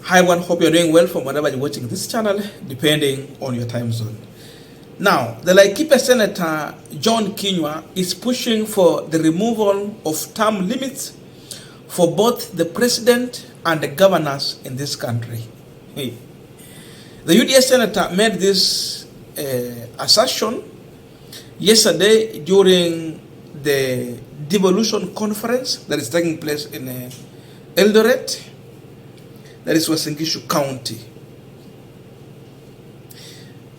Hi everyone, hope you're doing well from wherever you're watching this channel, depending on your time zone. Now, the Laikipia Senator John Kinyua is pushing for the removal of term limits for both the president and the governors in this country. The UDA Senator made this assertion yesterday during the devolution conference that is taking place in Eldoret, that is Uasin Gishu County.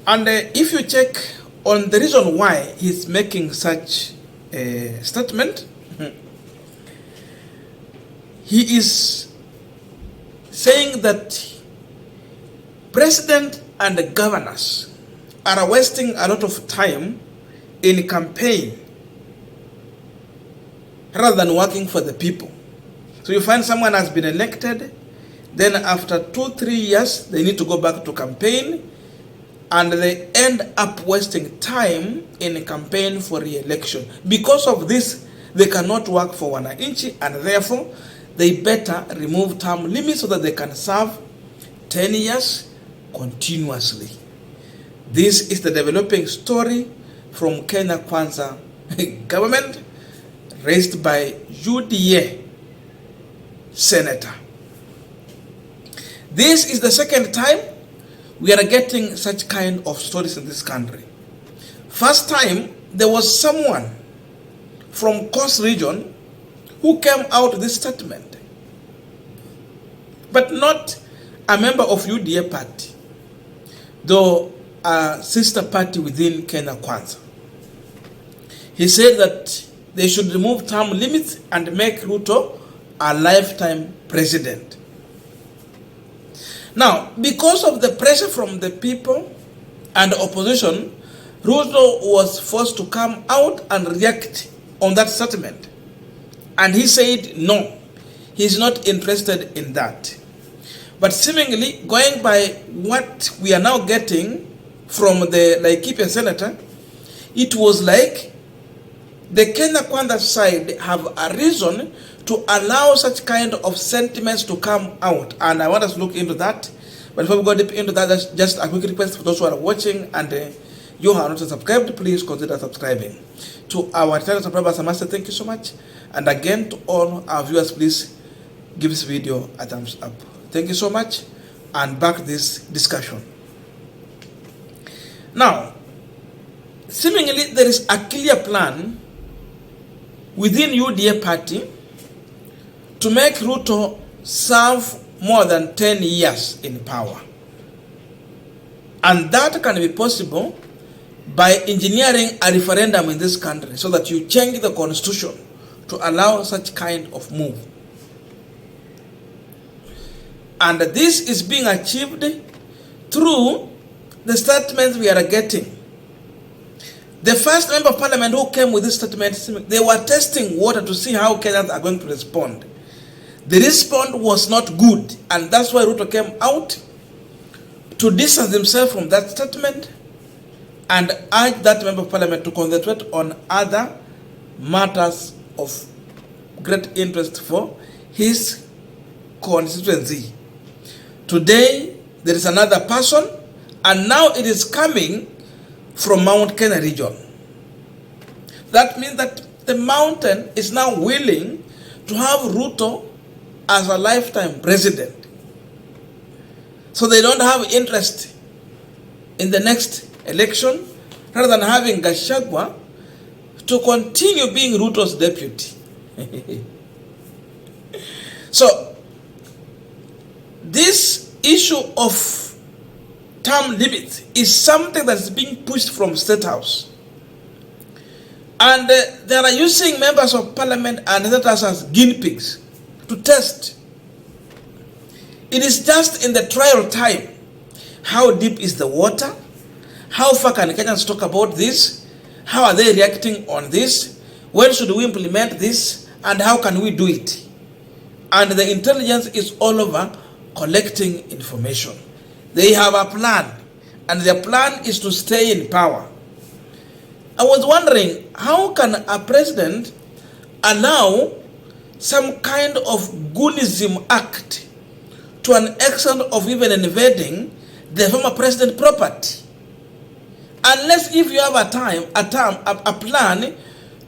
And if you check on the reason why he's making such a statement, he is saying that president and the governors are wasting a lot of time in campaign rather than working for the people. So you find someone has been elected, then after 2-3 years, they need to go back to campaign, and they end up wasting time in campaign for re-election. Because of this, they cannot work for wananchi, and therefore, they better remove term limits so that they can serve 10 years continuously. This is the developing story from Kenya Kwanza government, raised by UDA Senator. This is the second time we are getting such kind of stories in this country. First time, there was someone from Coast region who came out with this statement, but not a member of UDA party, though a sister party within Kenya Kwanza. He said that they should remove term limits and make Ruto a lifetime president. Now, because of the pressure from the people and the opposition, Ruto was forced to come out and react on that statement. And he said no, he's not interested in that. But seemingly, going by what we are now getting from the Laikipia Senator, it was like the Kenya Kwanza side have a reason to allow such kind of sentiments to come out. And I want us to look into that. But before we go deep into that, that's just a quick request for those who are watching and you are not subscribed, please consider subscribing. To our channel subscribers, I must say thank you so much. And again, to all our viewers, please give this video a thumbs up. Thank you so much. And back this discussion. Now, seemingly there is a clear plan within UDA party to make Ruto serve more than 10 years in power. And that can be possible by engineering a referendum in this country so that you change the constitution to allow such kind of move. And this is being achieved through the statements we are getting. The first member of parliament who came with this statement, they were testing water to see how Kenyans are going to respond. The response was not good, and that's why Ruto came out to distance himself from that statement and urge that member of parliament to concentrate on other matters of great interest for his constituency. Today, there is another person, and now it is coming from Mount Kenya region. That means that the mountain is now willing to have Ruto as a lifetime president. So they don't have interest in the next election, rather than having Gachagwa to continue being Ruto's deputy. So this issue of term limits is something that is being pushed from State House. And they are using members of parliament and senators as guinea pigs to test. It is just in the trial time. How deep is the water? How far can Kenyans talk about this? How are they reacting on this? When should we implement this? And how can we do it? And the intelligence is all over collecting information. They have a plan, and their plan is to stay in power. I was wondering, how can a president allow some kind of goonism act to an extent of even invading the former president property. Unless if you have a plan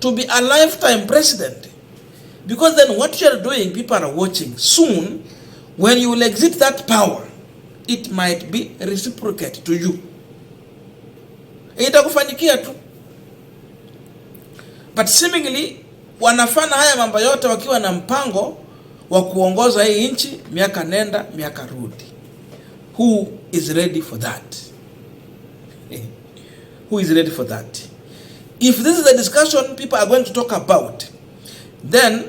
to be a lifetime president. Because then what you are doing, people are watching. Soon, when you will exit that power, it might be reciprocate to you. Itakufanyikia tu. But seemingly, wanafanya haya mambo yote wakiwa na mpango wa kuongoza hii nchi miaka nenda miaka rudi. Who is ready for that? Who is ready for that? If this is the discussion people are going to talk about, then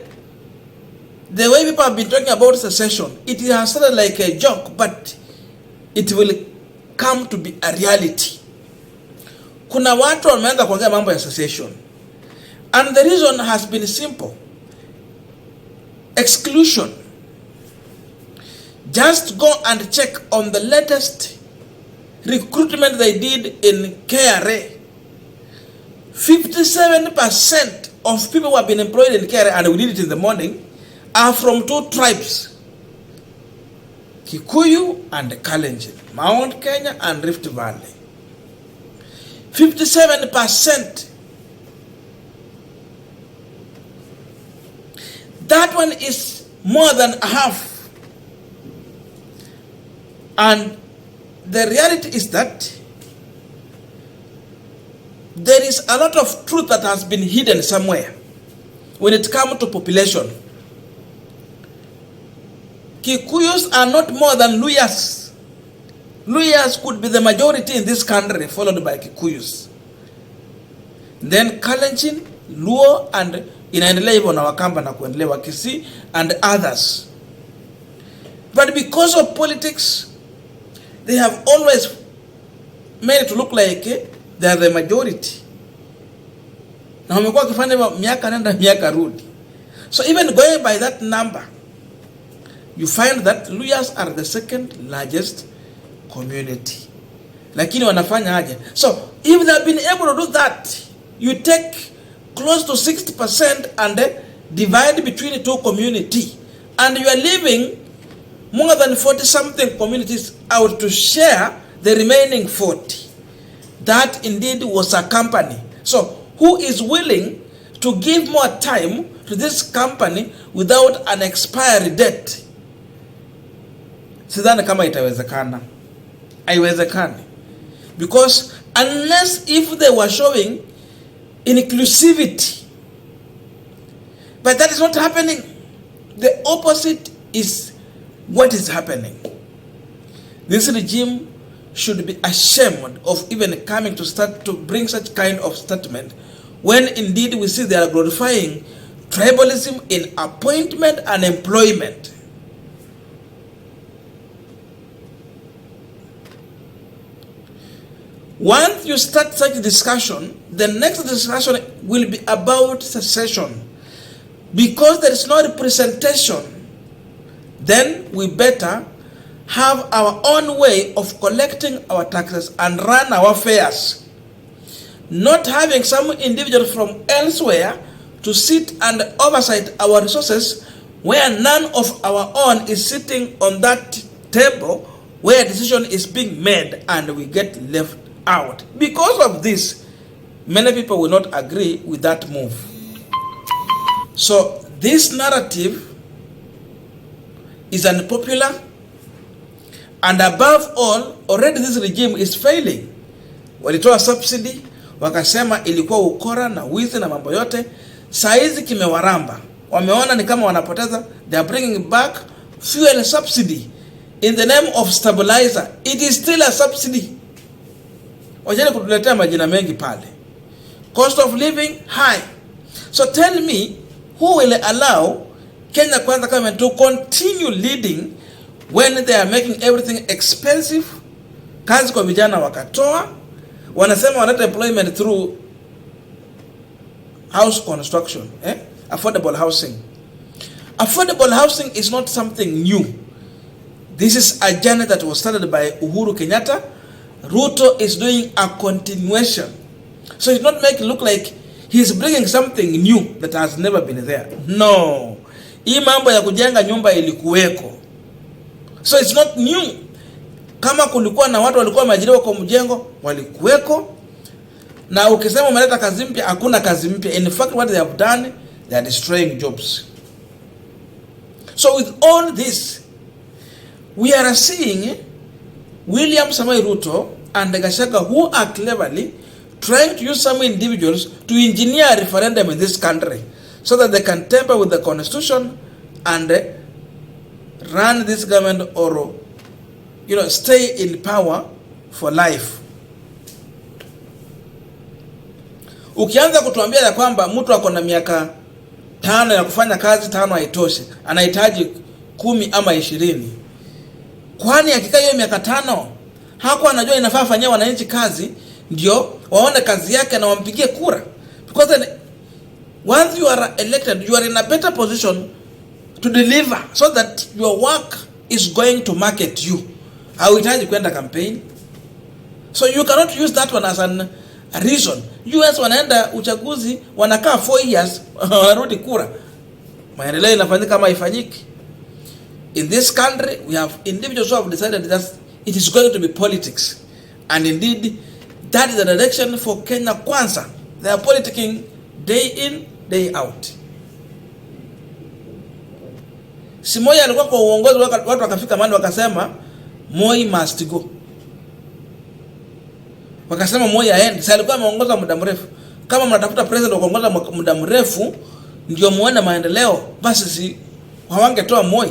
the way people have been talking about secession, it has started like a joke, but it will come to be a reality. Kuna watu wameanza kuongea mambo ya secession. And the reason has been simple. Exclusion. Just go and check on the latest recruitment they did in KRA. 57% of people who have been employed in KRA, and we did it in the morning, are from two tribes. Kikuyu and Kalenjin. Mount Kenya and Rift Valley. 57%. That one is more than half. And the reality is that there is a lot of truth that has been hidden somewhere when it comes to population. Kikuyus are not more than Luyas. Luyas could be the majority in this country, followed by Kikuyus. Then Kalenjin, Luo, and inaendelea hivyo na Wakamba na kuendelea Wakisii and others. But because of politics, they have always made it to look like they are the majority. Na wamekuwa wakifanya hivyo miaka nenda miaka rudi. So even going by that number, you find that Luyas are the second largest community. Lakini wanafanya aje? So if they have been able to do that, you take close to 60% and divide between the two communities, and you are leaving more than 40-something communities out to share the remaining 40. That indeed was a company. So who is willing to give more time to this company without an expiry date? Sidhani kama itawezekana. Haiwezekani. Because unless if they were showing inclusivity, but that is not happening. The opposite is what is happening. This regime should be ashamed of even coming to start to bring such kind of statement when indeed we see they are glorifying tribalism in appointment and employment. Once you start such a discussion, the next discussion will be about secession. Because there is no representation, then we better have our own way of collecting our taxes and run our affairs. Not having some individual from elsewhere to sit and oversight our resources where none of our own is sitting on that table where a decision is being made and we get left out. Because of this, many people will not agree with that move. So this narrative is unpopular, and above all, already this regime is failing. Walitoa subsidy, wakasema ilikuwa ukora na wizi na mambo yote. Saizi kimewaramba. Wameona ni kama wanapoteza. They are bringing back fuel subsidy in the name of stabilizer. It is still a subsidy. Wajani kutuletea majina mengi pale. Cost of living high. So tell me, who will allow Kenya Kwanza government to continue leading when they are making everything expensive? Kazi kwa vijana wakatoa. Wanasema wanata employment through house construction. Affordable housing. Affordable housing is not something new. This is a journey that was started by Uhuru Kenyatta. Ruto is doing a continuation. So it's not making it look like he's bringing something new that has never been there. No. Hii mambo ya kujenga nyumba ilikuweko. So it's not new. Kama kulikuwa na watu walikuwa wameajiriwa kwa mjengo, walikuweko. Na ukisema umeleta kazi mpya, hakuna kazi mpya. In fact, what they have done, they are destroying jobs. So with all this, we are seeing William Samoei Ruto and Gachagwa, who are cleverly trying to use some individuals to engineer a referendum in this country so that they can tamper with the constitution and run this government, or stay in power for life. Ukianza kutuambia ya kwamba mtu ako na miaka 5 ya kufanya kazi 5 haitoshi, anahitaji 10 ama 20. Kwani akikaa hiyo miaka 5 hakuwa anajua inafaa afanyia wananchi kazi ndio waone kazi yake na wampigie kura? Because then, once you are elected, you are in a better position to deliver so that your work is going to market you. Hauhitaji kwenda campaign. So you cannot use that one as a reason. US wanaenda uchaguzi, wanakaa 4 years, wanarudi kura. Maendeleo inafanyika kama haifanyiki. In this country, we have individuals who have decided that it is going to be politics. And indeed, that is the direction for Kenya Kwanza. They are politicking day in, day out. Si Moi alikuwa kwa uongozi, watu wakafika mahali wakasema Moi must go. Wakasema Moi aende. Sasa alikuwa ameongoza muda mrefu. Kama mnatafuta president wa kuongoza muda mrefu ndio muone maendeleo, basi si hawangetoa Moi.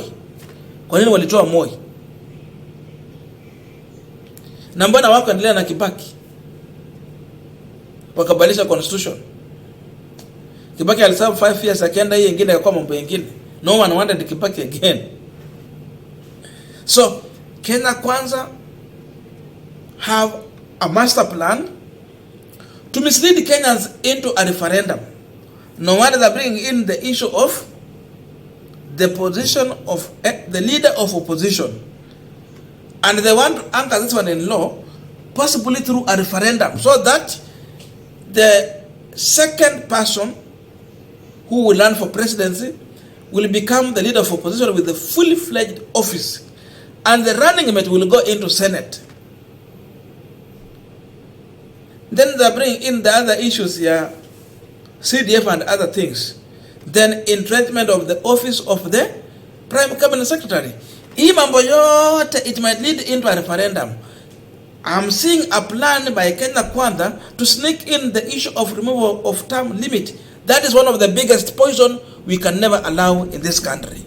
Kwa nini walitoa Moi? Na mbona wako endelea na Kibaki? Wakabadilisha constitution. Kibaki aliserve 5 years, akaenda hii nyingine kwa mambo mengine. No one wanted Kibaki again. So Kenya Kwanza have a master plan to mislead Kenyans into a referendum. No wonder they're bringing in the issue of the position of the leader of opposition. And they want to anchor this one in law, possibly through a referendum, so that the second person who will run for presidency will become the leader of opposition with a fully fledged office. And the running mate will go into Senate. Then they bring in the other issues here, CDF and other things. Then entrenchment of the office of the Prime Cabinet Secretary. Hii mambo yote, it might lead into a referendum. I'm seeing a plan by Kenya Kwanza to sneak in the issue of removal of term limit. That is one of the biggest poison we can never allow in this country.